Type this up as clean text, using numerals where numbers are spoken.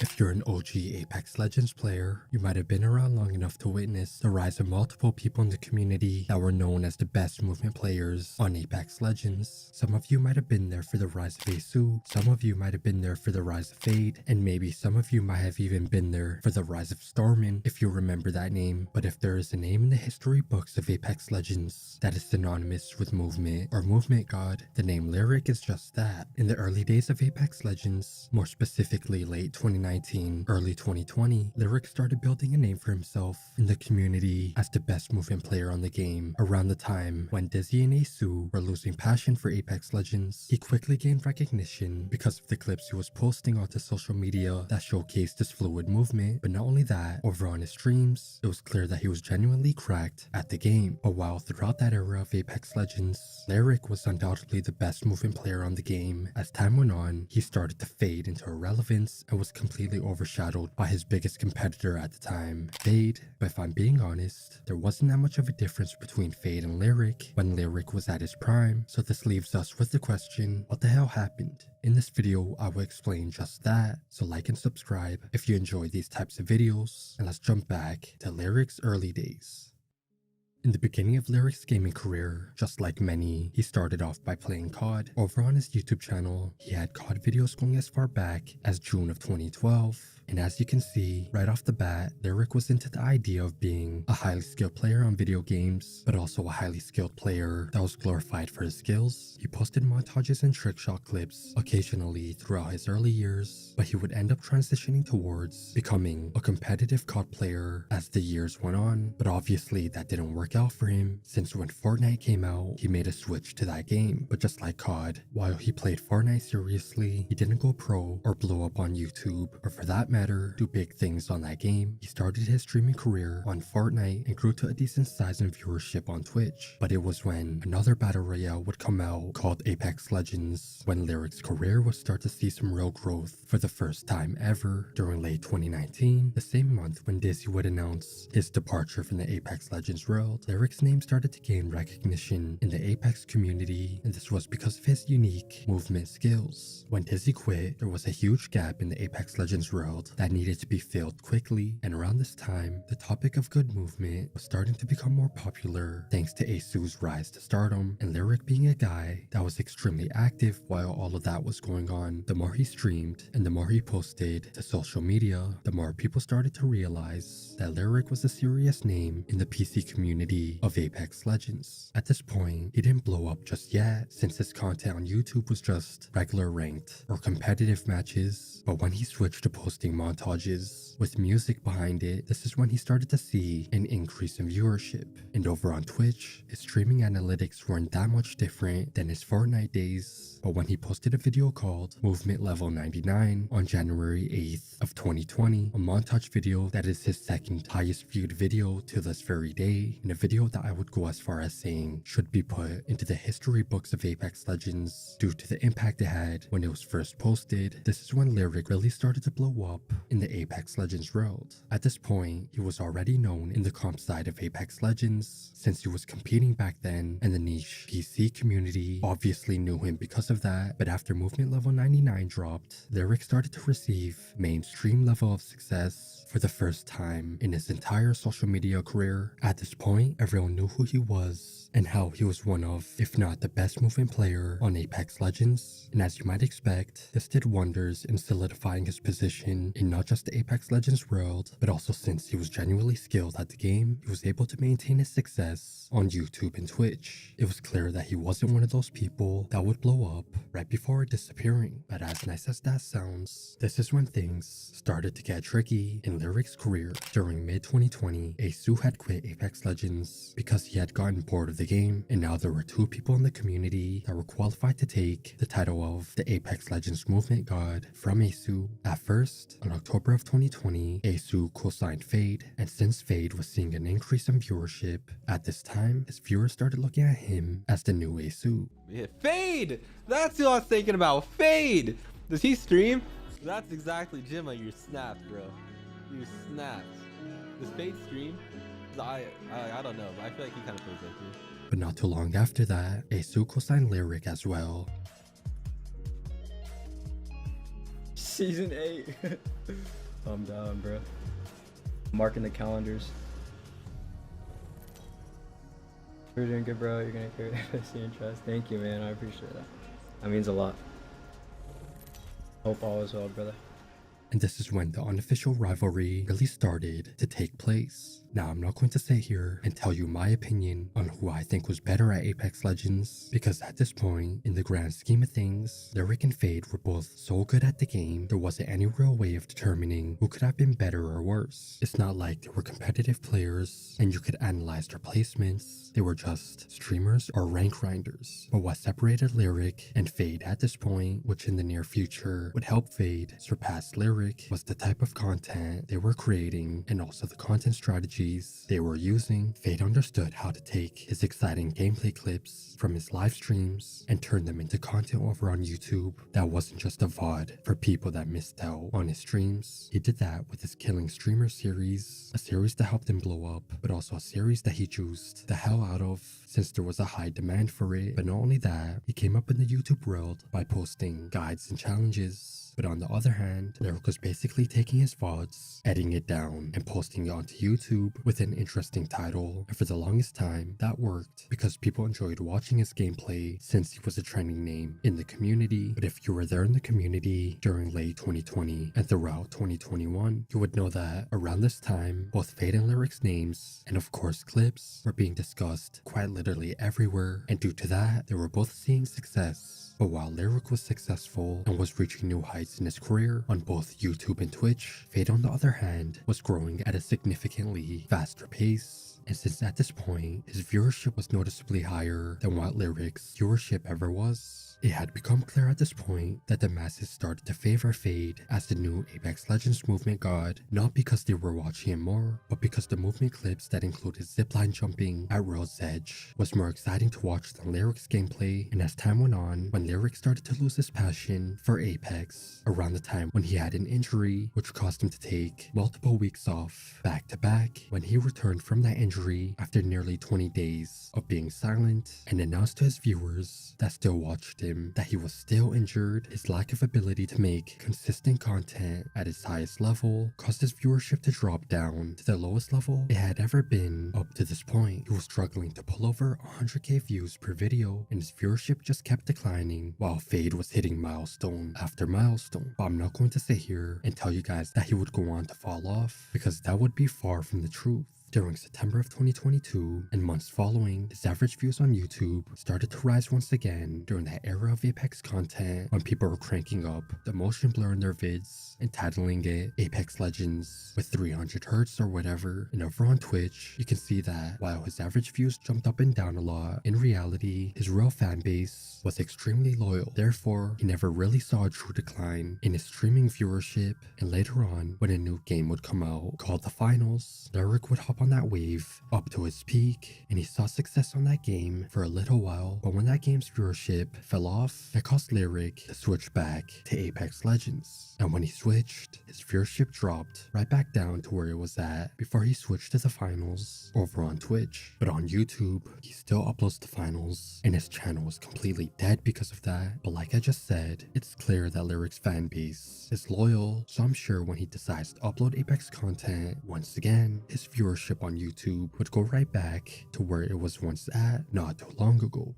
If you're an OG Apex Legends player, you might have been around long enough to witness the rise of multiple people in the community that were known as the best movement players on Apex Legends. Some of you might have been there for the rise of Aceu, some of you might have been there for the rise of Faide, and maybe some of you might have even been there for the rise of Stormin, if you remember that name. But if there is a name in the history books of Apex Legends that is synonymous with movement or movement god, the name Lyr1c is just that. In the early days of Apex Legends, more specifically late 2019, early 2020, Lyr1c started building a name for himself in the community as the best movement player on the game. Around the time when Dizzy and Aceu were losing passion for Apex Legends, he quickly gained recognition because of the clips he was posting onto social media that showcased his fluid movement. But not only that, over on his streams, it was clear that he was genuinely cracked at the game. But while throughout that era of Apex Legends, Lyr1c was undoubtedly the best movement player on the game, as time went on, he started to fade into irrelevance and was completely overshadowed by his biggest competitor at the time, Faide. But if I'm being honest, there wasn't that much of a difference between Faide and Lyr1c when Lyr1c was at his prime, so this leaves us with the question, what the hell happened? In this video, I will explain just that, so like and subscribe if you enjoy these types of videos, and let's jump back to Lyr1c's early days. In the beginning of Lyr1c's gaming career, just like many, he started off by playing COD. Over on his YouTube channel, he had COD videos going as far back as June of 2012. And as you can see, right off the bat, Lyr1c was into the idea of being a highly skilled player on video games, but also a highly skilled player that was glorified for his skills. He posted montages and trickshot clips occasionally throughout his early years, but he would end up transitioning towards becoming a competitive COD player as the years went on. But obviously that didn't work out for him, since when Fortnite came out, he made a switch to that game. But just like COD, while he played Fortnite seriously, he didn't go pro or blow up on YouTube, or for that matter, do big things on that game. He started his streaming career on Fortnite and grew to a decent size in viewership on Twitch. But it was when another battle royale would come out called Apex Legends when Lyr1c's career would start to see some real growth for the first time ever. During late 2019, the same month when Dizzy would announce his departure from the Apex Legends world, Lyr1c's name started to gain recognition in the Apex community, and this was because of his unique movement skills. When Dizzy quit, there was a huge gap in the Apex Legends world that needed to be filled quickly, and around this time, the topic of good movement was starting to become more popular thanks to Aceu's rise to stardom, and Lyr1c being a guy that was extremely active while all of that was going on. The more he streamed and the more he posted to social media, the more people started to realize that Lyr1c was a serious name in the PC community of Apex Legends. At this point, he didn't blow up just yet, since his content on YouTube was just regular ranked or competitive matches, but when he switched to posting montages with music behind it, this is when he started to see an increase in viewership. And over on Twitch, his streaming analytics weren't that much different than his Fortnite days, but when he posted a video called Movement Level 99 on January 8th of 2020, a montage video that is his second highest viewed video to this very day, and a video that I would go as far as saying should be put into the history books of Apex Legends due to the impact it had when it was first posted. This is when Lyr1c really started to blow up in the Apex Legends world. At this point, he was already known in the comp side of Apex Legends since he was competing back then, and the niche PC community obviously knew him because of that. But after Movement Level 99 dropped, Lyr1c started to receive mainstream level of success for the first time in his entire social media career. At this point, everyone knew who he was and how he was one of, if not the best movement player on Apex Legends. And as you might expect, this did wonders in solidifying his position in not just the Apex Legends world, but also since he was genuinely skilled at the game, he was able to maintain his success on YouTube and Twitch. It was clear that he wasn't one of those people that would blow up right before disappearing. But as nice as that sounds, this is when things started to get tricky in Lyr1c's career. During mid-2020, Aceu had quit Apex Legends because he had gotten bored of the game, and now there were two people in the community that were qualified to take the title of the Apex Legends movement god from Aceu. At first, in October of 2020, Aceu co-signed Faide, and since Faide was seeing an increase in viewership, at this time, his viewers started looking at him as the new Aceu. Yeah, Faide! That's who I was thinking about. Faide! Does he stream? That's exactly Jimma. You snapped, bro. You snapped. Does Faide stream? I don't know, but I feel like he kind of plays that too. But not too long after that, Aceu co-signed Lyr1c as well. Season 8. I'm down, bro. Marking the calendars. You're doing good, bro. You're gonna carry the interest. Thank you, man. I appreciate that. That means a lot. Hope all is well, brother. And this is when the unofficial rivalry really started to take place. Now, I'm not going to sit here and tell you my opinion on who I think was better at Apex Legends, because at this point, in the grand scheme of things, Lyr1c and Faide were both so good at the game, there wasn't any real way of determining who could have been better or worse. It's not like they were competitive players and you could analyze their placements. They were just streamers or rank grinders. But what separated Lyr1c and Faide at this point, which in the near future would help Faide surpass Lyr1c, was the type of content they were creating and also the content strategies they were using. Faide understood how to take his exciting gameplay clips from his live streams and turn them into content over on YouTube that wasn't just a VOD for people that missed out on his streams. He did that with his Killing Streamer series, a series that helped him blow up, but also a series that he juiced the hell out of since there was a high demand for it. But not only that, he came up in the YouTube world by posting guides and challenges. But on the other hand, Lyr1c was basically taking his VODs, editing it down, and posting it onto YouTube with an interesting title. And for the longest time, that worked because people enjoyed watching his gameplay since he was a trending name in the community. But if you were there in the community during late 2020 and throughout 2021, you would know that around this time, both Faide and Lyr1c's names, and of course clips, were being discussed quite literally everywhere. And due to that, they were both seeing success. But while Lyr1c was successful and was reaching new heights in his career on both YouTube and Twitch, Faide on the other hand was growing at a significantly faster pace. And since at this point, his viewership was noticeably higher than what Lyr1c's viewership ever was, it had become clear at this point that the masses started to favor Faide as the new Apex Legends movement god, not because they were watching him more, but because the movement clips that included zipline jumping at World's Edge was more exciting to watch than Lyr1c's gameplay. And as time went on, when Lyr1c started to lose his passion for Apex, around the time when he had an injury which caused him to take multiple weeks off back to back, when he returned from that injury after nearly 20 days of being silent and announced to his viewers that still watched him that he was still injured, his lack of ability to make consistent content at his highest level caused his viewership to drop down to the lowest level it had ever been up to this point. He was struggling to pull over 100k views per video, and his viewership just kept declining while Faide was hitting milestone after milestone. But I'm not going to sit here and tell you guys that he would go on to fall off, because that would be far from the truth. During September of 2022 and months following, his average views on YouTube started to rise once again during that era of Apex content when people were cranking up the motion blur in their vids and titling it Apex Legends with 300Hz or whatever. And over on Twitch, you can see that while his average views jumped up and down a lot, in reality, his real fan base was extremely loyal. Therefore, he never really saw a true decline in his streaming viewership. And later on, when a new game would come out called The Finals, Lyr1c would hop on that wave up to its peak, and he saw success on that game for a little while. But when that game's viewership fell off, it caused Lyr1c to switch back to Apex Legends. And when he switched, his viewership dropped right back down to where it was at before he switched to The Finals over on Twitch. But on YouTube, he still uploads The Finals, and his channel is completely dead because of that. But like I just said, it's clear that Lyr1c's fan base is loyal, so I'm sure when he decides to upload Apex content once again, his viewership on YouTube would go right back to where it was once at not too long ago.